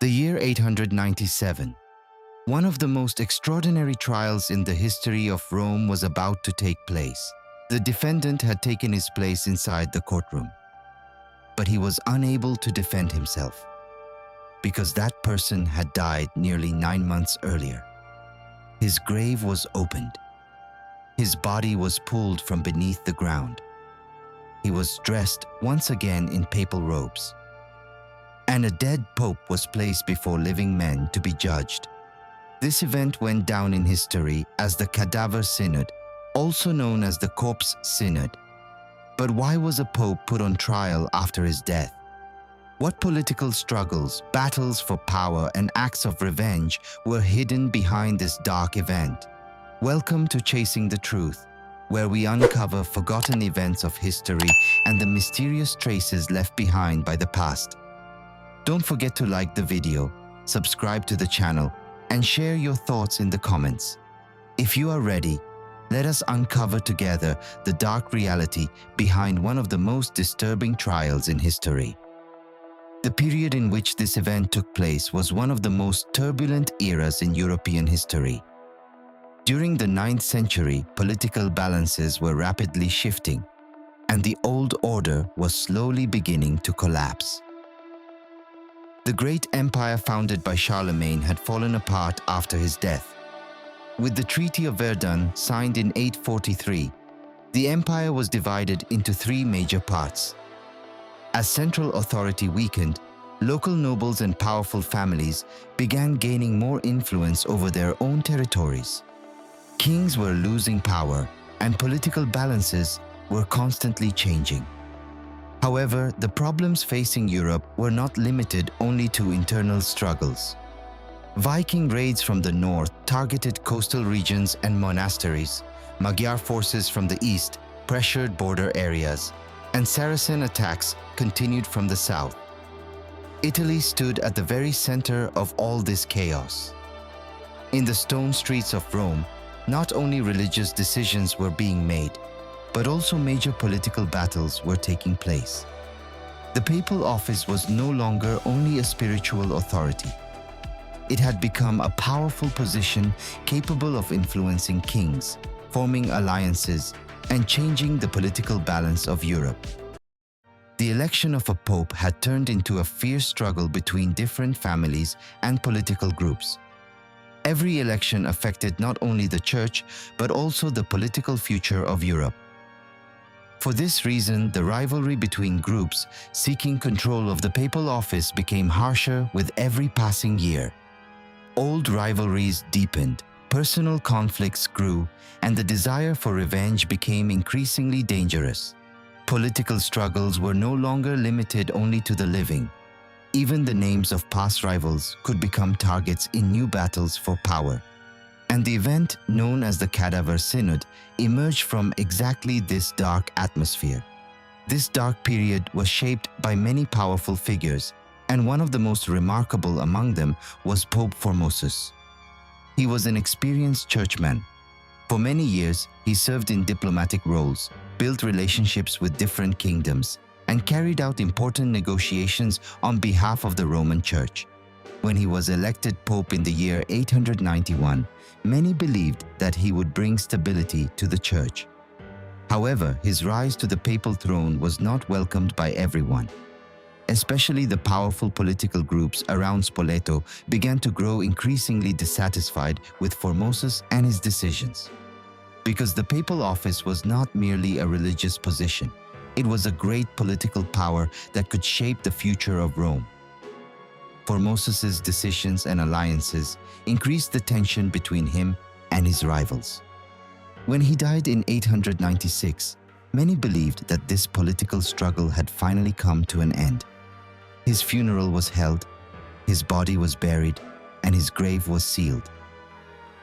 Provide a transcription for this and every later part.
The year 897. One of the most extraordinary trials in the history of Rome was about to take place. The defendant had taken his place inside the courtroom, but he was unable to defend himself because that person had died nearly 9 months earlier. His grave was opened. His body was pulled from beneath the ground. He was dressed once again in papal robes. And a dead pope was placed before living men to be judged. This event went down in history as the Cadaver Synod, also known as the Corpse Synod. But why was a pope put on trial after his death? What political struggles, battles for power, and acts of revenge were hidden behind this dark event? Welcome to Chasing the Truth, where we uncover forgotten events of history and the mysterious traces left behind by the past. Don't forget to like the video, subscribe to the channel, and share your thoughts in the comments. If you are ready, let us uncover together the dark reality behind one of the most disturbing trials in history. The period in which this event took place was one of the most turbulent eras in European history. During the 9th century, political balances were rapidly shifting, and the old order was slowly beginning to collapse. The great empire founded by Charlemagne had fallen apart after his death. With the Treaty of Verdun signed in 843, the empire was divided into 3 major parts. As central authority weakened, local nobles and powerful families began gaining more influence over their own territories. Kings were losing power, and political balances were constantly changing. However, the problems facing Europe were not limited only to internal struggles. Viking raids from the north targeted coastal regions and monasteries. Magyar forces from the east pressured border areas, and Saracen attacks continued from the south. Italy stood at the very center of all this chaos. In the stone streets of Rome, not only religious decisions were being made, but also major political battles were taking place. The papal office was no longer only a spiritual authority. It had become a powerful position capable of influencing kings, forming alliances, and changing the political balance of Europe. The election of a pope had turned into a fierce struggle between different families and political groups. Every election affected not only the church, but also the political future of Europe. For this reason, the rivalry between groups seeking control of the papal office became harsher with every passing year. Old rivalries deepened, personal conflicts grew, and the desire for revenge became increasingly dangerous. Political struggles were no longer limited only to the living. Even the names of past rivals could become targets in new battles for power. And the event known as the Cadaver Synod emerged from exactly this dark atmosphere. This dark period was shaped by many powerful figures, and one of the most remarkable among them was Pope Formosus. He was an experienced churchman. For many years, he served in diplomatic roles, built relationships with different kingdoms, and carried out important negotiations on behalf of the Roman Church. When he was elected pope in the year 891, many believed that he would bring stability to the church. However, his rise to the papal throne was not welcomed by everyone. Especially the powerful political groups around Spoleto began to grow increasingly dissatisfied with Formosus and his decisions. Because the papal office was not merely a religious position, it was a great political power that could shape the future of Rome. Formosus's decisions and alliances increased the tension between him and his rivals. When he died in 896, many believed that this political struggle had finally come to an end. His funeral was held, his body was buried, and his grave was sealed.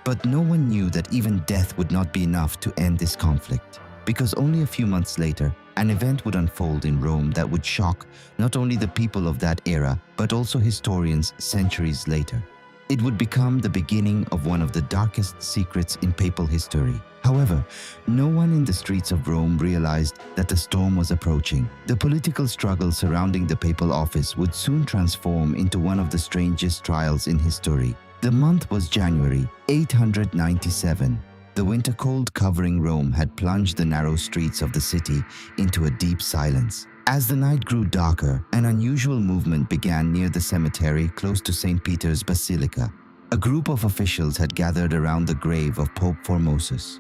But no one knew that even death would not be enough to end this conflict, because only a few months later, an event would unfold in Rome that would shock not only the people of that era, but also historians centuries later. It would become the beginning of one of the darkest secrets in papal history. However, no one in the streets of Rome realized that the storm was approaching. The political struggle surrounding the papal office would soon transform into one of the strangest trials in history. The month was January 897. The winter cold covering Rome had plunged the narrow streets of the city into a deep silence. As the night grew darker, an unusual movement began near the cemetery close to St. Peter's Basilica. A group of officials had gathered around the grave of Pope Formosus.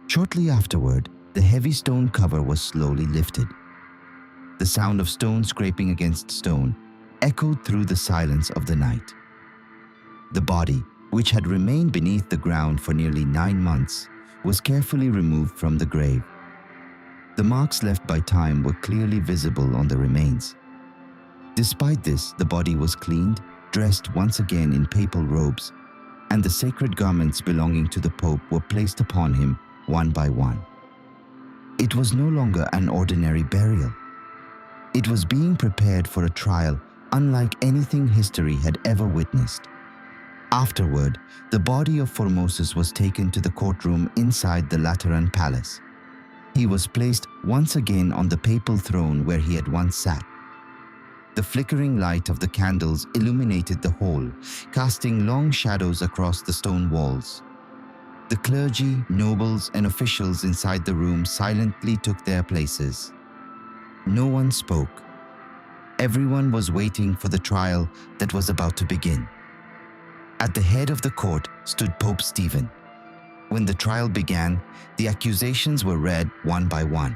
Shortly afterward, the heavy stone cover was slowly lifted. The sound of stone scraping against stone echoed through the silence of the night. The body, which had remained beneath the ground for nearly 9 months, was carefully removed from the grave. The marks left by time were clearly visible on the remains. Despite this, the body was cleaned, dressed once again in papal robes, and the sacred garments belonging to the Pope were placed upon him one by one. It was no longer an ordinary burial. It was being prepared for a trial unlike anything history had ever witnessed. Afterward, the body of Formosus was taken to the courtroom inside the Lateran Palace. He was placed once again on the papal throne where he had once sat. The flickering light of the candles illuminated the hall, casting long shadows across the stone walls. The clergy, nobles, and officials inside the room silently took their places. No one spoke. Everyone was waiting for the trial that was about to begin. At the head of the court stood Pope Stephen. When the trial began, the accusations were read one by one.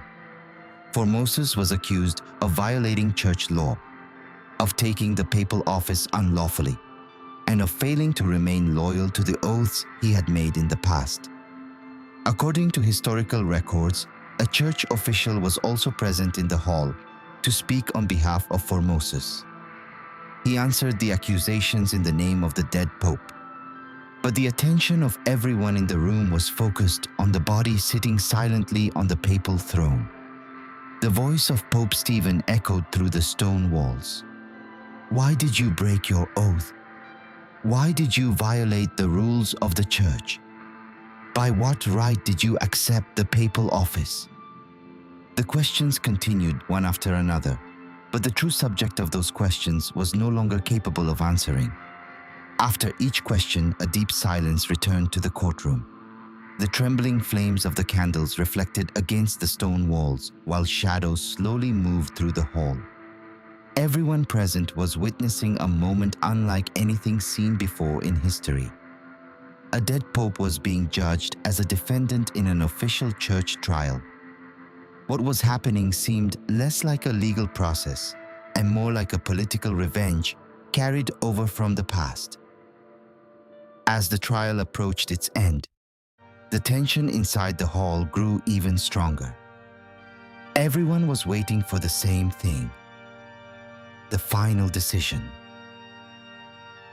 Formosus was accused of violating church law, of taking the papal office unlawfully, and of failing to remain loyal to the oaths he had made in the past. According to historical records, a church official was also present in the hall to speak on behalf of Formosus. He answered the accusations in the name of the dead pope. But the attention of everyone in the room was focused on the body sitting silently on the papal throne. The voice of Pope Stephen echoed through the stone walls. "Why did you break your oath? Why did you violate the rules of the church? By what right did you accept the papal office?" The questions continued one after another, but the true subject of those questions was no longer capable of answering. After each question, a deep silence returned to the courtroom. The trembling flames of the candles reflected against the stone walls, while shadows slowly moved through the hall. Everyone present was witnessing a moment unlike anything seen before in history. A dead pope was being judged as a defendant in an official church trial. What was happening seemed less like a legal process and more like a political revenge carried over from the past. As the trial approached its end, the tension inside the hall grew even stronger. Everyone was waiting for the same thing: the final decision.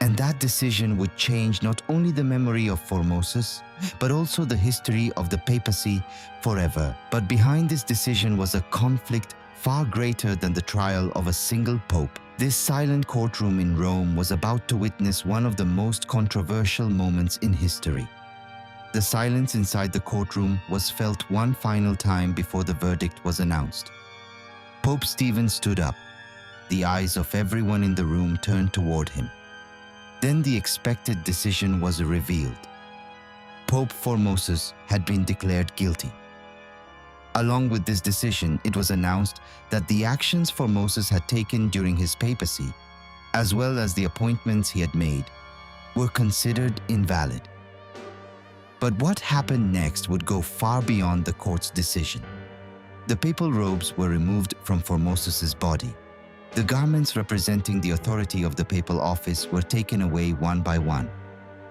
And that decision would change not only the memory of Formosus, but also the history of the papacy forever. But behind this decision was a conflict far greater than the trial of a single pope. This silent courtroom in Rome was about to witness one of the most controversial moments in history. The silence inside the courtroom was felt one final time before the verdict was announced. Pope Stephen stood up. The eyes of everyone in the room turned toward him. Then the expected decision was revealed. Pope Formosus had been declared guilty. Along with this decision, it was announced that the actions Formosus had taken during his papacy, as well as the appointments he had made, were considered invalid. But what happened next would go far beyond the court's decision. The papal robes were removed from Formosus's body. The garments representing the authority of the papal office were taken away one by one.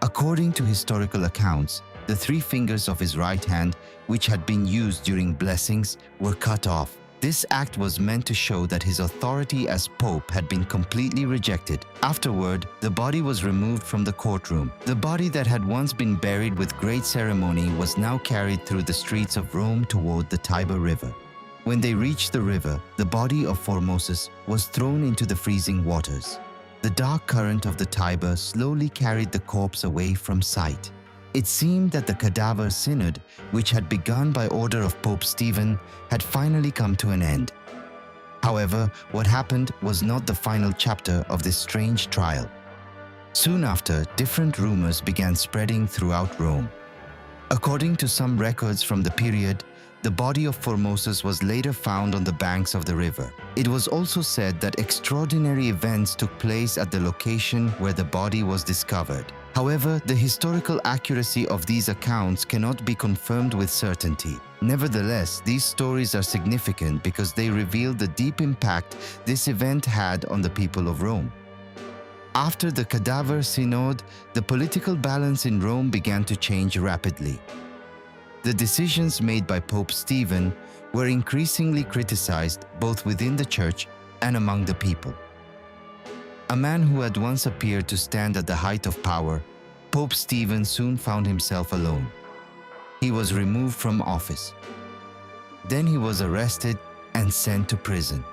According to historical accounts, the 3 fingers of his right hand, which had been used during blessings, were cut off. This act was meant to show that his authority as pope had been completely rejected. Afterward, the body was removed from the courtroom. The body that had once been buried with great ceremony was now carried through the streets of Rome toward the Tiber River. When they reached the river, the body of Formosus was thrown into the freezing waters. The dark current of the Tiber slowly carried the corpse away from sight. It seemed that the Cadaver Synod, which had begun by order of Pope Stephen, had finally come to an end. However, what happened was not the final chapter of this strange trial. Soon after, different rumors began spreading throughout Rome. According to some records from the period, the body of Formosus was later found on the banks of the river. It was also said that extraordinary events took place at the location where the body was discovered. However, the historical accuracy of these accounts cannot be confirmed with certainty. Nevertheless, these stories are significant because they reveal the deep impact this event had on the people of Rome. After the Cadaver Synod, the political balance in Rome began to change rapidly. The decisions made by Pope Stephen were increasingly criticized both within the church and among the people. A man who had once appeared to stand at the height of power, Pope Stephen soon found himself alone. He was removed from office. Then he was arrested and sent to prison.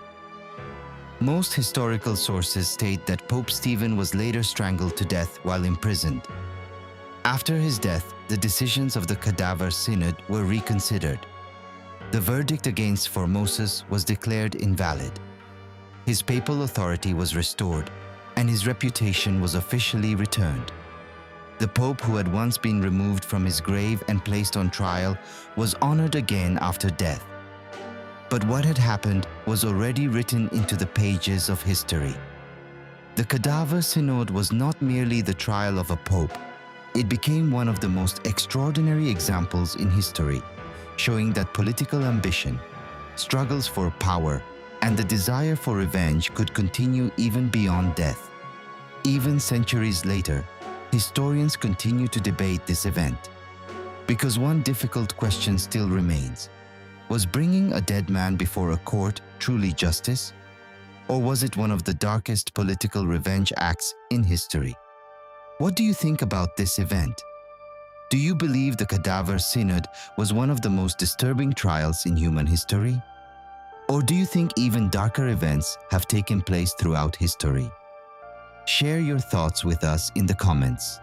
Most historical sources state that Pope Stephen was later strangled to death while imprisoned. After his death, the decisions of the Cadaver Synod were reconsidered. The verdict against Formosus was declared invalid. His papal authority was restored, and his reputation was officially returned. The Pope, who had once been removed from his grave and placed on trial, was honored again after death. But what had happened was already written into the pages of history. The Cadaver Synod was not merely the trial of a pope. It became one of the most extraordinary examples in history, showing that political ambition, struggles for power, and the desire for revenge could continue even beyond death. Even centuries later, historians continue to debate this event. Because one difficult question still remains. Was bringing a dead man before a court truly justice? Or was it one of the darkest political revenge acts in history? What do you think about this event? Do you believe the Cadaver Synod was one of the most disturbing trials in human history? Or do you think even darker events have taken place throughout history? Share your thoughts with us in the comments.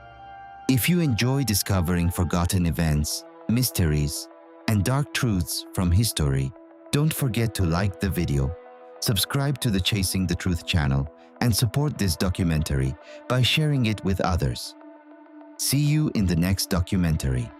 If you enjoy discovering forgotten events, mysteries, and dark truths from history, don't forget to like the video, subscribe to the Chasing the Truth channel, and support this documentary by sharing it with others. See you in the next documentary.